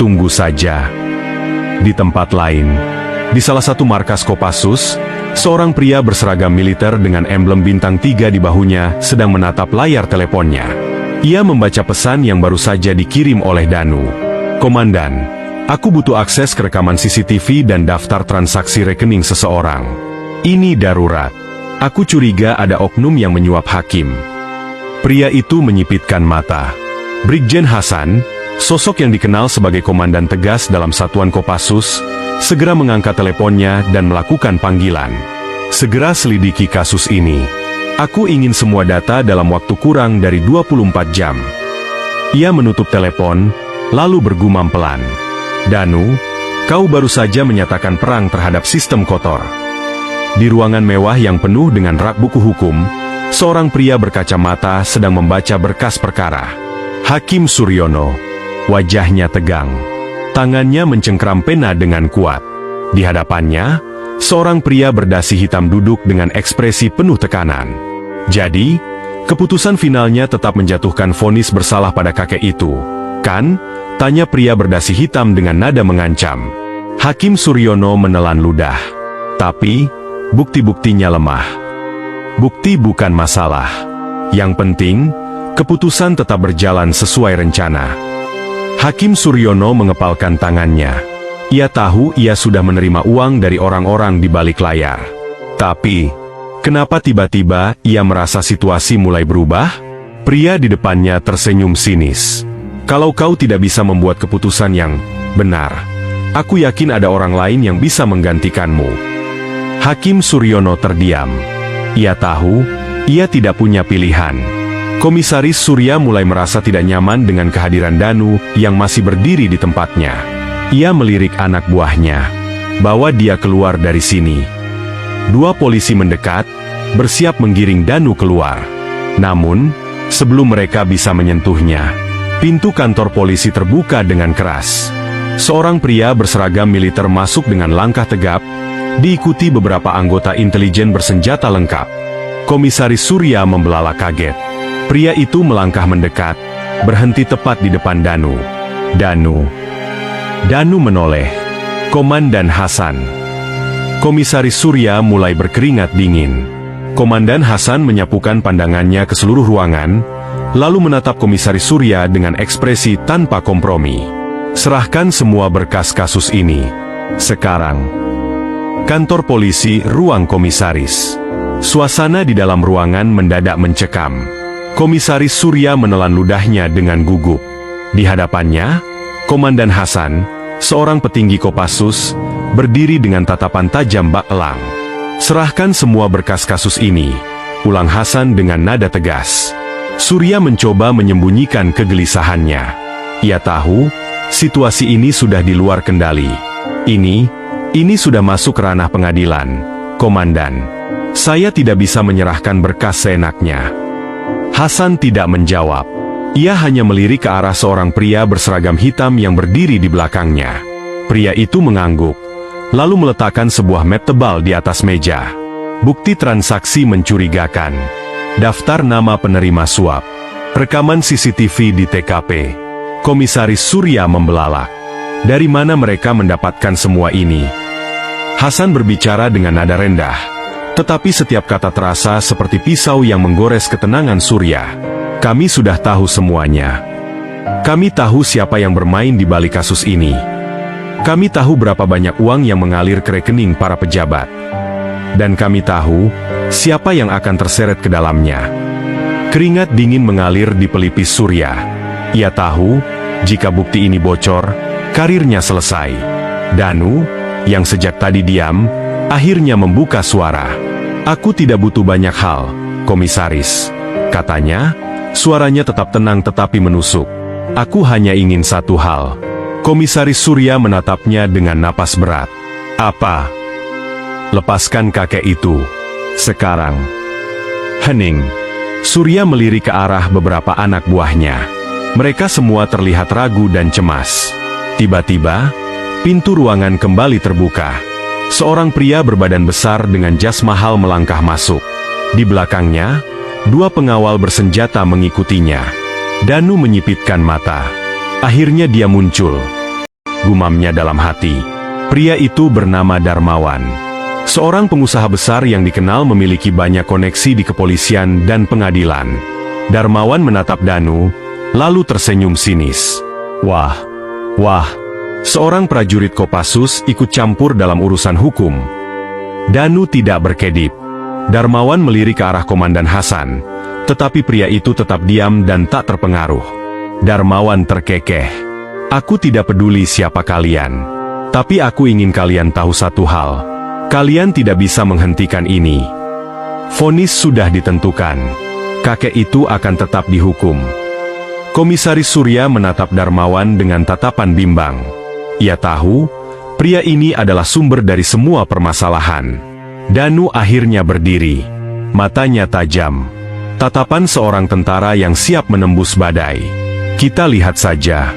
Tunggu saja. Di tempat lain, di salah satu markas Kopassus, seorang pria berseragam militer dengan emblem bintang 3 di bahunya sedang menatap layar teleponnya. Ia membaca pesan yang baru saja dikirim oleh Danu. "Komandan, aku butuh akses ke rekaman CCTV dan daftar transaksi rekening seseorang. Ini darurat. Aku curiga ada oknum yang menyuap hakim." Pria itu menyipitkan mata. Brigjen Hasan, sosok yang dikenal sebagai komandan tegas dalam satuan Kopassus, segera mengangkat teleponnya dan melakukan panggilan. "Segera selidiki kasus ini. Aku ingin semua data dalam waktu kurang dari 24 jam. Ia menutup telepon, lalu bergumam pelan. "Danu, kau baru saja menyatakan perang terhadap sistem kotor." Di ruangan mewah yang penuh dengan rak buku hukum, seorang pria berkacamata sedang membaca berkas perkara. Hakim Suryono. Wajahnya tegang. Tangannya mencengkram pena dengan kuat. Di hadapannya, seorang pria berdasi hitam duduk dengan ekspresi penuh tekanan. "Jadi, keputusan finalnya tetap menjatuhkan vonis bersalah pada kakek itu, kan?" tanya pria berdasi hitam dengan nada mengancam. Hakim Suryono menelan ludah. "Tapi, bukti-buktinya lemah." "Bukti bukan masalah. Yang penting, keputusan tetap berjalan sesuai rencana." Hakim Suryono mengepalkan tangannya. Ia tahu ia sudah menerima uang dari orang-orang di balik layar. Tapi, kenapa tiba-tiba ia merasa situasi mulai berubah? Pria di depannya tersenyum sinis. "Kalau kau tidak bisa membuat keputusan yang benar, aku yakin ada orang lain yang bisa menggantikanmu." Hakim Suryono terdiam. Ia tahu, ia tidak punya pilihan. Komisaris Surya mulai merasa tidak nyaman dengan kehadiran Danu yang masih berdiri di tempatnya. Ia melirik anak buahnya. "Bawa dia keluar dari sini." Dua polisi mendekat, bersiap menggiring Danu keluar. Namun, sebelum mereka bisa menyentuhnya, pintu kantor polisi terbuka dengan keras. Seorang pria berseragam militer masuk dengan langkah tegap, diikuti beberapa anggota intelijen bersenjata lengkap. Komisaris Surya membelalak kaget. Pria itu melangkah mendekat, berhenti tepat di depan Danu. "Danu." Danu menoleh. "Komandan Hasan." Komisaris Surya mulai berkeringat dingin. Komandan Hasan menyapukan pandangannya ke seluruh ruangan, lalu menatap Komisaris Surya dengan ekspresi tanpa kompromi. "Serahkan semua berkas kasus ini. Sekarang." Kantor polisi, ruang komisaris. Suasana di dalam ruangan mendadak mencekam. Komisaris Surya menelan ludahnya dengan gugup. Di hadapannya, Komandan Hasan, seorang petinggi Kopassus, berdiri dengan tatapan tajam bak elang. "Serahkan semua berkas kasus ini," ulang Hasan dengan nada tegas. Surya mencoba menyembunyikan kegelisahannya. Ia tahu, situasi ini sudah di luar kendali. Ini sudah masuk ranah pengadilan. "Komandan, saya tidak bisa menyerahkan berkas seenaknya." Hasan tidak menjawab. Ia hanya melirik ke arah seorang pria berseragam hitam yang berdiri di belakangnya. Pria itu mengangguk, lalu meletakkan sebuah map tebal di atas meja. Bukti transaksi mencurigakan. Daftar nama penerima suap. Rekaman CCTV di TKP. Komisaris Surya membelalak. Dari mana mereka mendapatkan semua ini? Hasan berbicara dengan nada rendah. Tetapi setiap kata terasa seperti pisau yang menggores ketenangan Surya. "Kami sudah tahu semuanya. Kami tahu siapa yang bermain di balik kasus ini. Kami tahu berapa banyak uang yang mengalir ke rekening para pejabat. Dan kami tahu siapa yang akan terseret ke dalamnya." Keringat dingin mengalir di pelipis Surya. Ia tahu, jika bukti ini bocor, karirnya selesai. Danu, yang sejak tadi diam, akhirnya membuka suara. "Aku tidak butuh banyak hal, komisaris," katanya. Suaranya tetap tenang tetapi menusuk. "Aku hanya ingin satu hal." Komisaris Surya menatapnya dengan napas berat. "Apa?" "Lepaskan kakek itu. Sekarang." Hening. Surya melirik ke arah beberapa anak buahnya. Mereka semua terlihat ragu dan cemas. Tiba-tiba, pintu ruangan kembali terbuka. Seorang pria berbadan besar dengan jas mahal melangkah masuk. Di belakangnya, dua pengawal bersenjata mengikutinya. Danu menyipitkan mata. Akhirnya dia muncul. gumamnya dalam hati. Pria itu bernama Darmawan. Seorang pengusaha besar yang dikenal memiliki banyak koneksi di kepolisian dan pengadilan. Darmawan menatap Danu, lalu tersenyum sinis. Wah, seorang prajurit Kopassus ikut campur dalam urusan hukum. Danu tidak berkedip. Darmawan melirik ke arah Komandan Hasan, tetapi pria itu tetap diam dan tak terpengaruh. Darmawan terkekeh. Aku tidak peduli siapa kalian. Tapi aku ingin kalian tahu satu hal. Kalian tidak bisa menghentikan ini. Vonis sudah ditentukan. Kakek itu akan tetap dihukum. Komisaris Surya menatap Darmawan dengan tatapan bimbang. Ia tahu, pria ini adalah sumber dari semua permasalahan. Danu akhirnya berdiri. Matanya tajam. Tatapan seorang tentara yang siap menembus badai. Kita lihat saja.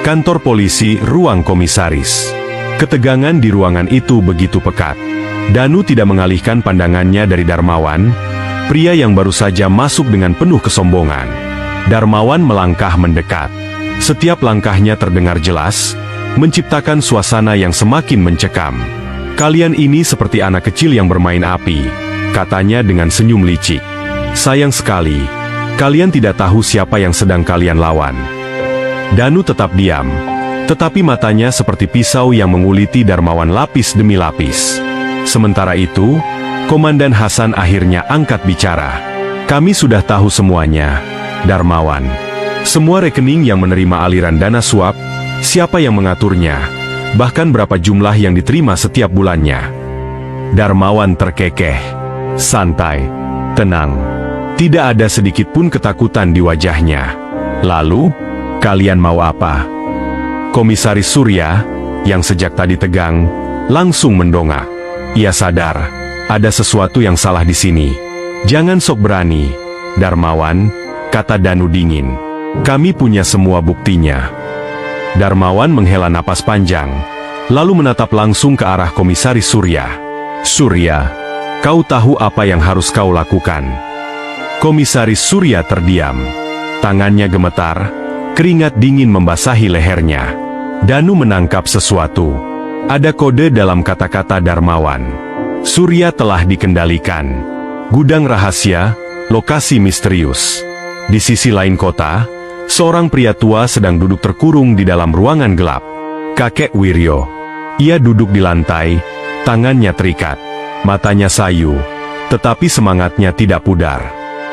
Kantor polisi, ruang komisaris. Ketegangan di ruangan itu begitu pekat. Danu tidak mengalihkan pandangannya dari Darmawan, pria yang baru saja masuk dengan penuh kesombongan. Darmawan melangkah mendekat. Setiap langkahnya terdengar jelas, menciptakan suasana yang semakin mencekam. Kalian ini seperti anak kecil yang bermain api, katanya dengan senyum licik. Sayang sekali, kalian tidak tahu siapa yang sedang kalian lawan. Danu tetap diam, tetapi matanya seperti pisau yang menguliti Darmawan lapis demi lapis. Sementara itu, Komandan Hasan akhirnya angkat bicara. Kami sudah tahu semuanya, Darmawan. Semua rekening yang menerima aliran dana suap, siapa yang mengaturnya, bahkan berapa jumlah yang diterima setiap bulannya. Darmawan terkekeh. Santai, tenang. Tidak ada sedikit pun ketakutan di wajahnya. Lalu, kalian mau apa? Komisaris Surya, yang sejak tadi tegang, langsung mendongak. Ia sadar, ada sesuatu yang salah di sini. Jangan sok berani, Darmawan, kata Danu dingin. Kami punya semua buktinya. Darmawan menghela napas panjang, lalu menatap langsung ke arah Komisaris Surya. Surya, kau tahu apa yang harus kau lakukan? Komisaris Surya terdiam. Tangannya gemetar, keringat dingin membasahi lehernya. Danu menangkap sesuatu. Ada kode dalam kata-kata Darmawan. Surya telah dikendalikan. Gudang rahasia, lokasi misterius. Di sisi lain kota, seorang pria tua sedang duduk terkurung di dalam ruangan gelap. Kakek Wiryo. Ia duduk di lantai, tangannya terikat, matanya sayu, tetapi semangatnya tidak pudar.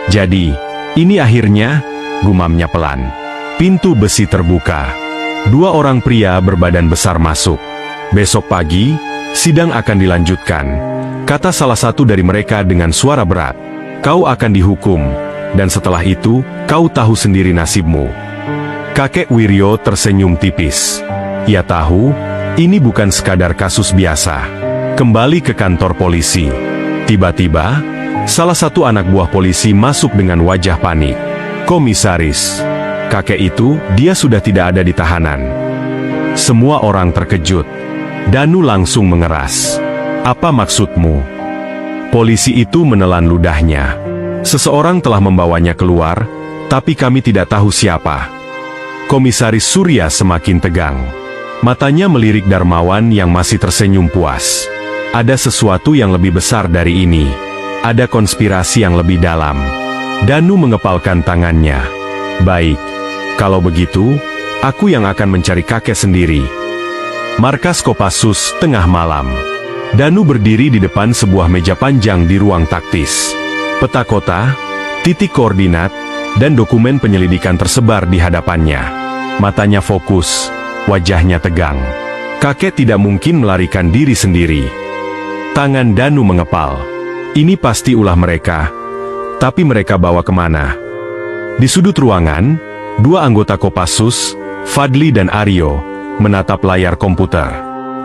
Jadi, ini akhirnya, gumamnya pelan. Pintu besi terbuka. Dua orang pria berbadan besar masuk. Besok pagi, sidang akan dilanjutkan, kata salah satu dari mereka dengan suara berat. Kau akan dihukum, dan setelah itu, kau tahu sendiri nasibmu. Kakek Wiryo tersenyum tipis. Ia tahu, ini bukan sekadar kasus biasa. Kembali ke kantor polisi. Tiba-tiba, salah satu anak buah polisi masuk dengan wajah panik. Komisaris. Kakek itu, dia sudah tidak ada di tahanan. Semua orang terkejut. Danu langsung mengeras. Apa maksudmu? Polisi itu menelan ludahnya. Seseorang telah membawanya keluar, tapi kami tidak tahu siapa. Komisaris Surya semakin tegang. Matanya melirik Darmawan yang masih tersenyum puas. Ada sesuatu yang lebih besar dari ini. Ada konspirasi yang lebih dalam. Danu mengepalkan tangannya. Baik, kalau begitu, aku yang akan mencari kakek sendiri. Markas Kopassus, tengah malam. Danu berdiri di depan sebuah meja panjang di ruang taktis. Peta kota, titik koordinat, dan dokumen penyelidikan tersebar di hadapannya. Matanya fokus, wajahnya tegang. Kakek tidak mungkin melarikan diri sendiri. Tangan Danu mengepal. Ini pasti ulah mereka. Tapi mereka bawa kemana? Di sudut ruangan, dua anggota Kopassus, Fadli dan Aryo, menatap layar komputer.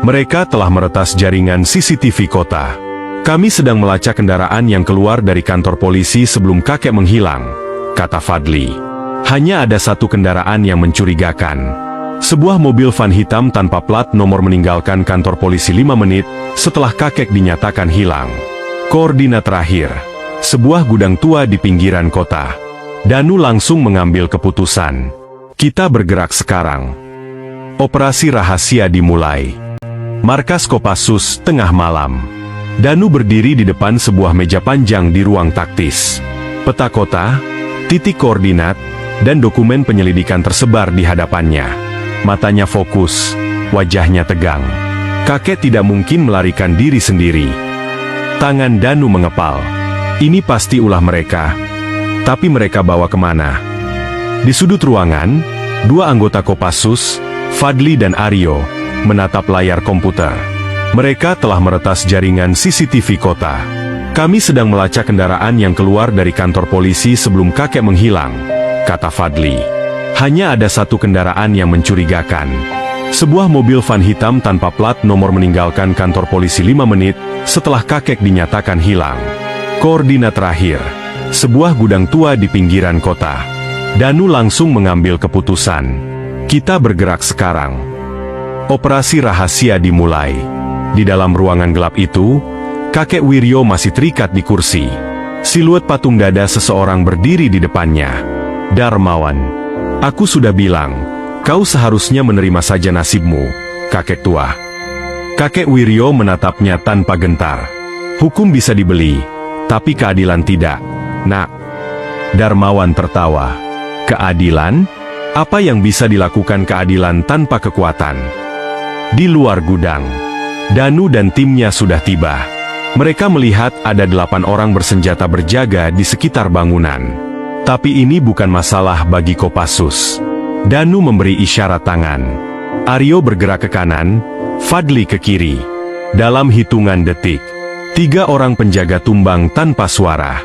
Mereka telah meretas jaringan CCTV kota. Kami sedang melacak kendaraan yang keluar dari kantor polisi sebelum kakek menghilang, kata Fadli. Hanya ada satu kendaraan yang mencurigakan. Sebuah mobil van hitam tanpa plat nomor meninggalkan kantor polisi 5 menit setelah kakek dinyatakan hilang. Koordinat terakhir, sebuah gudang tua di pinggiran kota. Danu langsung mengambil keputusan. Kita bergerak sekarang. Operasi rahasia dimulai. Markas Kopassus, tengah malam. Danu berdiri di depan sebuah meja panjang di ruang taktis. Peta kota, titik koordinat, dan dokumen penyelidikan tersebar di hadapannya. Matanya fokus, wajahnya tegang. Kakek tidak mungkin melarikan diri sendiri. Tangan Danu mengepal. Ini pasti ulah mereka. Tapi mereka bawa kemana? Di sudut ruangan, dua anggota Kopassus, Fadli dan Aryo, menatap layar komputer. Mereka telah meretas jaringan CCTV kota. Kami sedang melacak kendaraan yang keluar dari kantor polisi sebelum kakek menghilang, kata Fadli. Hanya ada satu kendaraan yang mencurigakan. Sebuah mobil van hitam tanpa plat nomor meninggalkan kantor polisi 5 menit setelah kakek dinyatakan hilang. Koordinat terakhir, sebuah gudang tua di pinggiran kota. Danu langsung mengambil keputusan. Kita bergerak sekarang. Operasi rahasia dimulai. Di dalam ruangan gelap itu, kakek Wiryo masih terikat di kursi. Siluet patung dada seseorang berdiri di depannya. Darmawan, aku sudah bilang, kau seharusnya menerima saja nasibmu, kakek tua. Kakek Wiryo menatapnya tanpa gentar. Hukum bisa dibeli, tapi keadilan tidak, nak. Darmawan tertawa. Keadilan? Apa yang bisa dilakukan keadilan tanpa kekuatan? Di luar gudang, Danu dan timnya sudah tiba. Mereka melihat ada 8 orang bersenjata berjaga di sekitar bangunan. Tapi ini bukan masalah bagi Kopassus. Danu memberi isyarat tangan. Aryo bergerak ke kanan, Fadli ke kiri. Dalam hitungan detik, 3 orang penjaga tumbang tanpa suara.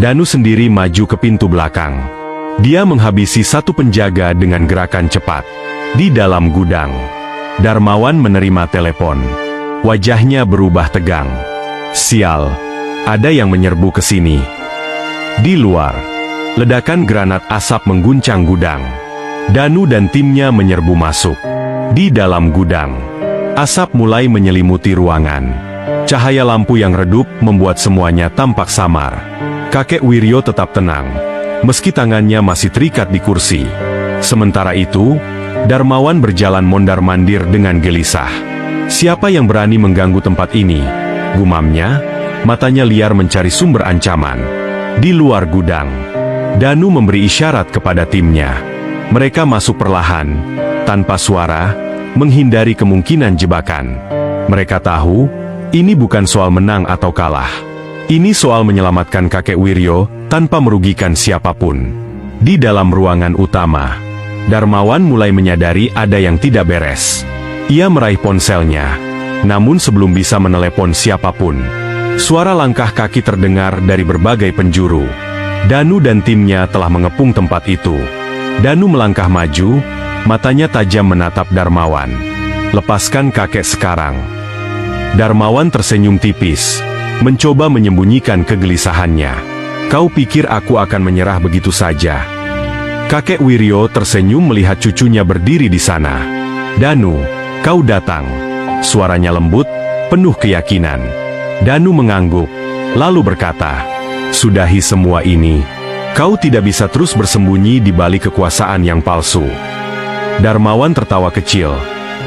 Danu sendiri maju ke pintu belakang. Dia menghabisi satu penjaga dengan gerakan cepat. Di dalam gudang, Darmawan menerima telepon. Wajahnya berubah tegang. Sial, ada yang menyerbu ke sini. Di luar, ledakan granat asap mengguncang gudang. Danu dan timnya menyerbu masuk. Di dalam gudang, asap mulai menyelimuti ruangan. Cahaya lampu yang redup membuat semuanya tampak samar. Kakek Wiryo tetap tenang, meski tangannya masih terikat di kursi. Sementara itu, Darmawan berjalan mondar-mandir dengan gelisah. Siapa yang berani mengganggu tempat ini? Gumamnya, matanya liar mencari sumber ancaman. Di luar gudang, Danu memberi isyarat kepada timnya. Mereka masuk perlahan, tanpa suara, menghindari kemungkinan jebakan. Mereka tahu, ini bukan soal menang atau kalah. Ini soal menyelamatkan kakek Wiryo, tanpa merugikan siapapun. Di dalam ruangan utama, Darmawan mulai menyadari ada yang tidak beres. Ia meraih ponselnya, namun sebelum bisa menelepon siapapun, suara langkah kaki terdengar dari berbagai penjuru. Danu dan timnya telah mengepung tempat itu. Danu melangkah maju, matanya tajam menatap Darmawan. Lepaskan kakek sekarang. Darmawan tersenyum tipis, mencoba menyembunyikan kegelisahannya. Kau pikir aku akan menyerah begitu saja? Kakek Wiryo tersenyum melihat cucunya berdiri di sana. Danu, kau datang. Suaranya lembut, penuh keyakinan. Danu mengangguk, lalu berkata, sudahi semua ini. Kau tidak bisa terus bersembunyi di balik kekuasaan yang palsu. Darmawan tertawa kecil,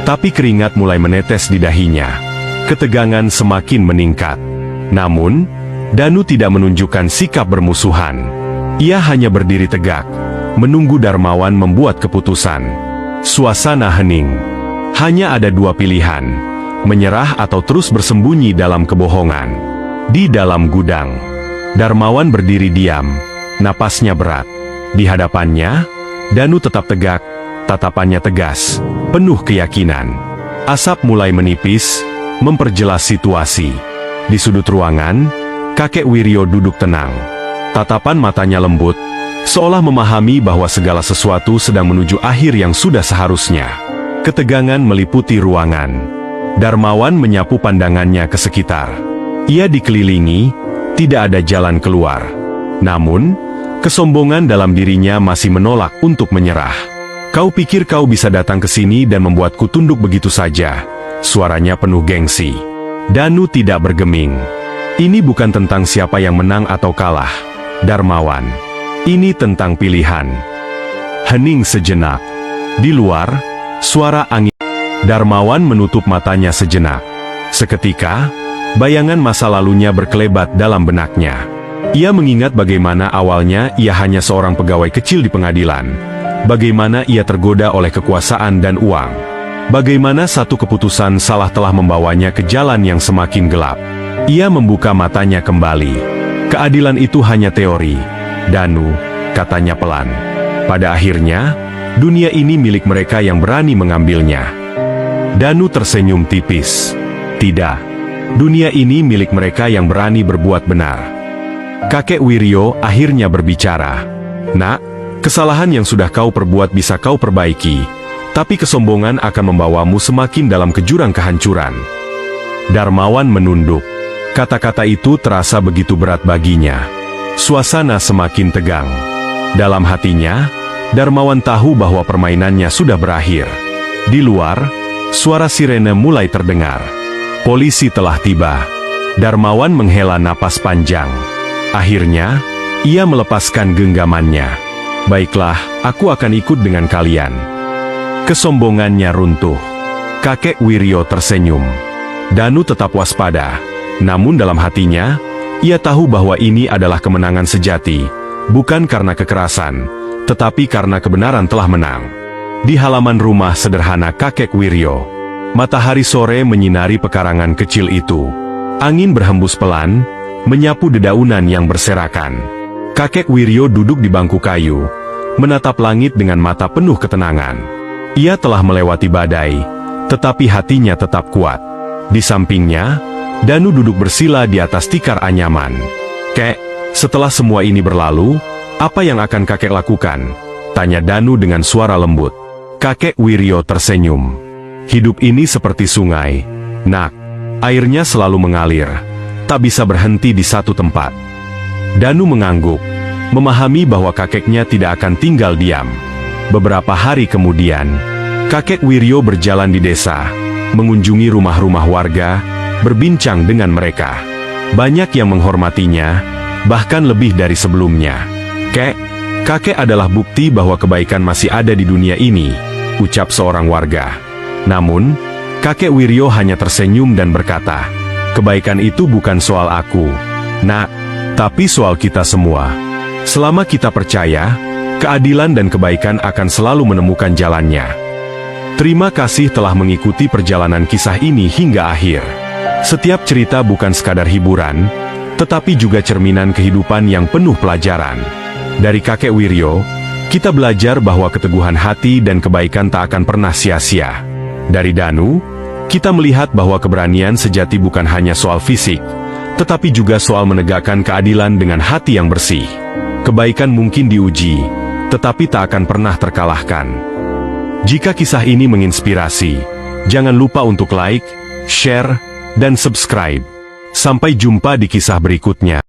tapi keringat mulai menetes di dahinya. Ketegangan semakin meningkat. Namun, Danu tidak menunjukkan sikap bermusuhan. Ia hanya berdiri tegak, menunggu Darmawan membuat keputusan. Suasana hening. Hanya ada 2 pilihan, menyerah atau terus bersembunyi dalam kebohongan. Di dalam gudang, Darmawan berdiri diam, napasnya berat. Di hadapannya, Danu tetap tegak, tatapannya tegas, penuh keyakinan. Asap mulai menipis, memperjelas situasi. Di sudut ruangan, kakek Wiryo duduk tenang. Tatapan matanya lembut, seolah memahami bahwa segala sesuatu sedang menuju akhir yang sudah seharusnya. Ketegangan meliputi ruangan. Darmawan menyapu pandangannya ke sekitar. Ia dikelilingi, tidak ada jalan keluar. Namun, kesombongan dalam dirinya masih menolak untuk menyerah. Kau pikir kau bisa datang ke sini dan membuatku tunduk begitu saja? Suaranya penuh gengsi. Danu tidak bergeming. Ini bukan tentang siapa yang menang atau kalah, Darmawan. Ini tentang pilihan. Hening sejenak. Di luar, suara angin. Darmawan menutup matanya sejenak. Seketika, bayangan masa lalunya berkelebat dalam benaknya. Ia mengingat bagaimana awalnya ia hanya seorang pegawai kecil di pengadilan. Bagaimana ia tergoda oleh kekuasaan dan uang. Bagaimana satu keputusan salah telah membawanya ke jalan yang semakin gelap. Ia membuka matanya kembali. Keadilan itu hanya teori, Danu, katanya pelan. Pada akhirnya, dunia ini milik mereka yang berani mengambilnya. Danu tersenyum tipis. Tidak, dunia ini milik mereka yang berani berbuat benar. Kakek Wiryo akhirnya berbicara. Nak, kesalahan yang sudah kau perbuat bisa kau perbaiki, tapi kesombongan akan membawamu semakin dalam ke jurang kehancuran. Darmawan menunduk. Kata-kata itu terasa begitu berat baginya. Suasana semakin tegang. Dalam hatinya, Darmawan tahu bahwa permainannya sudah berakhir. Di luar, suara sirene mulai terdengar. Polisi telah tiba. Darmawan menghela napas panjang. Akhirnya, ia melepaskan genggamannya. Baiklah, aku akan ikut dengan kalian. Kesombongannya runtuh. Kakek Wiryo tersenyum. Danu tetap waspada. Namun dalam hatinya, ia tahu bahwa ini adalah kemenangan sejati. Bukan karena kekerasan, tetapi karena kebenaran telah menang. Di halaman rumah sederhana kakek Wiryo, matahari sore menyinari pekarangan kecil itu. Angin berhembus pelan, menyapu dedaunan yang berserakan. Kakek Wiryo duduk di bangku kayu, menatap langit dengan mata penuh ketenangan. Ia telah melewati badai, tetapi hatinya tetap kuat. Di sampingnya, Danu duduk bersila di atas tikar anyaman. Kek, setelah semua ini berlalu, apa yang akan kakek lakukan? Tanya Danu dengan suara lembut. Kakek Wiryo tersenyum. Hidup ini seperti sungai, Nak. Airnya selalu mengalir, tak bisa berhenti di satu tempat. Danu mengangguk, memahami bahwa kakeknya tidak akan tinggal diam. Beberapa hari kemudian, kakek Wiryo berjalan di desa, mengunjungi rumah-rumah warga, berbincang dengan mereka. Banyak yang menghormatinya, bahkan lebih dari sebelumnya. Kakek adalah bukti bahwa kebaikan masih ada di dunia ini, ucap seorang warga. Namun, kakek Wiryo hanya tersenyum dan berkata, kebaikan itu bukan soal aku, Nak, tapi soal kita semua. Selama kita percaya, keadilan dan kebaikan akan selalu menemukan jalannya. Terima kasih telah mengikuti perjalanan kisah ini hingga akhir. Setiap cerita bukan sekadar hiburan, tetapi juga cerminan kehidupan yang penuh pelajaran. Dari kakek Wiryo, kita belajar bahwa keteguhan hati dan kebaikan tak akan pernah sia-sia. Dari Danu, kita melihat bahwa keberanian sejati bukan hanya soal fisik, tetapi juga soal menegakkan keadilan dengan hati yang bersih. Kebaikan mungkin diuji, tetapi tak akan pernah terkalahkan. Jika kisah ini menginspirasi, jangan lupa untuk like, share, dan subscribe. Sampai jumpa di kisah berikutnya.